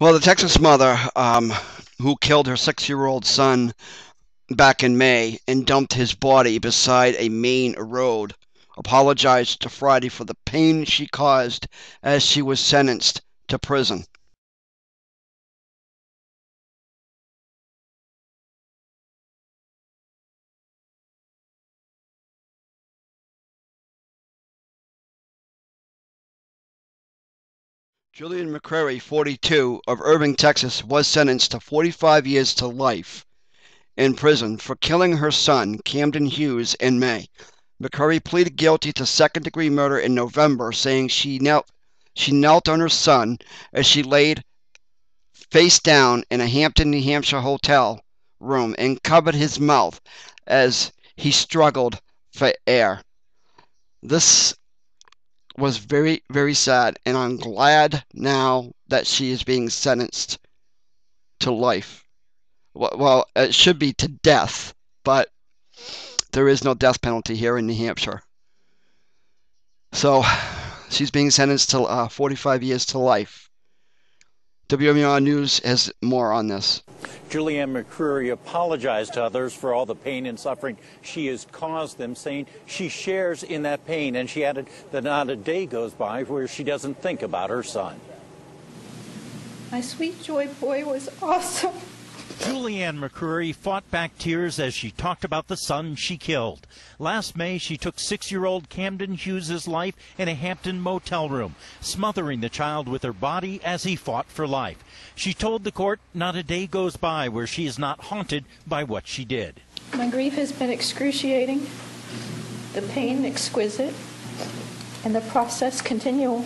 Well, the Texas mother who killed her 6-year-old son back in May and dumped his body beside a main road apologized to Friday for the pain she caused as she was sentenced to prison. Julianne McCrery, 42, of Irving, Texas, was sentenced to 45 years to life in prison for killing her son, Camden Hughes, in May. McCrery pleaded guilty to second-degree murder in November, saying she knelt on her son as she laid face down in a Hampton, New Hampshire hotel room and covered his mouth as he struggled for air. This was very, very sad, and I'm glad now that she is being sentenced to life. Well, it should be to death, but there is no death penalty here in New Hampshire. So she's being sentenced to 45 years to life. WMUR News has more on this. Julianne McCrery apologized to others for all the pain and suffering she has caused them, saying she shares in that pain, and she added that not a day goes by where she doesn't think about her son. My sweet joy boy was awesome. Julianne McCrery fought back tears as she talked about the son she killed. Last May, she took 6-year-old Camden Hughes' life in a Hampton motel room, smothering the child with her body as he fought for life. She told the court not a day goes by where she is not haunted by what she did. My grief has been excruciating, the pain exquisite, and the process continual.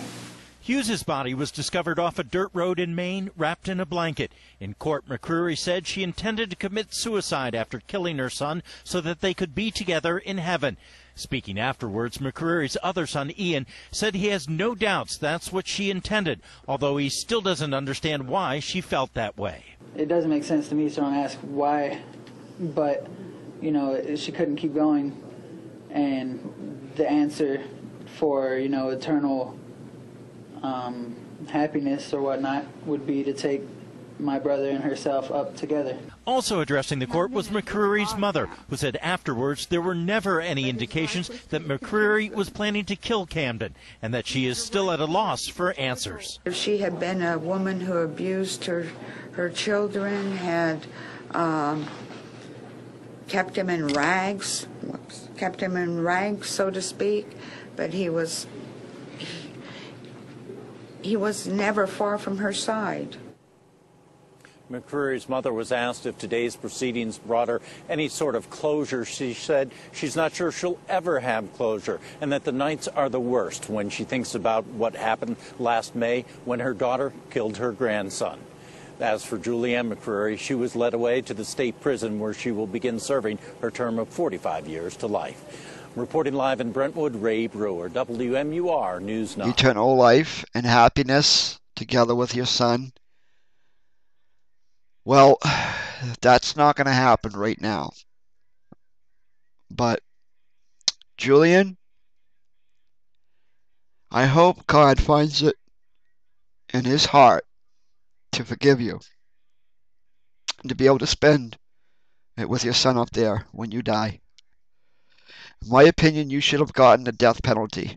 Hughes' body was discovered off a dirt road in Maine, wrapped in a blanket. In court, McCrery said she intended to commit suicide after killing her son so that they could be together in heaven. Speaking afterwards, McCrery's other son, Ian, said he has no doubts that's what she intended, although he still doesn't understand why she felt that way. It doesn't make sense to me, so I don't ask why, but, you know, she couldn't keep going, and the answer for, you know, eternal happiness or whatnot would be to take my brother and herself up together. Also addressing the court was McCrery's mother, who said afterwards there were never any indications that McCrery was planning to kill Camden, and that she is still at a loss for answers. If she had been a woman who abused her children, had kept him in rags, so to speak, but he was never far from her side. McCrery's mother was asked if today's proceedings brought her any sort of closure. She said she's not sure she'll ever have closure, and that the nights are the worst when she thinks about what happened last May when her daughter killed her grandson. As for Julianne McCrery, she was led away to the state prison where she will begin serving her term of 45 years to life. Reporting live in Brentwood, Ray Brewer, WMUR News 9. Eternal life and happiness together with your son. Well, that's not going to happen right now. But, Julian, I hope God finds it in his heart to forgive you. And to be able to spend it with your son up there when you die. In my opinion, you should have gotten the death penalty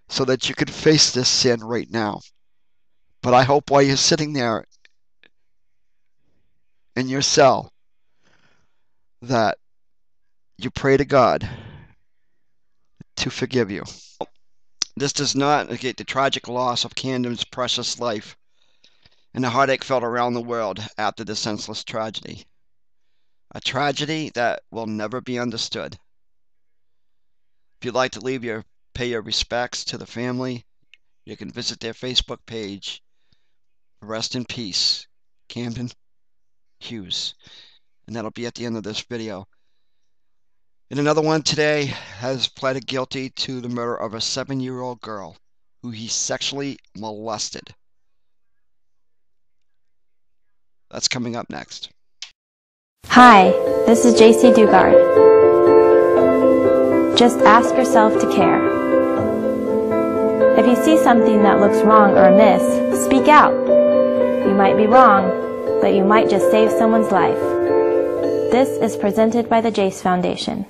so that you could face this sin right now. But I hope while you're sitting there in your cell that you pray to God to forgive you. This does not negate the tragic loss of Camden's precious life and the heartache felt around the world after the senseless tragedy. A tragedy that will never be understood. If you'd like to pay your respects to the family, you can visit their Facebook page. Rest in peace, Camden Hughes. And that'll be at the end of this video. And another one today has pleaded guilty to the murder of a 7-year-old girl who he sexually molested. That's coming up next. Hi, this is JC Dugard. Just ask yourself to care. If you see something that looks wrong or amiss, speak out. You You might be wrong, but you might just save someone's life. This is presented by the Jace Foundation.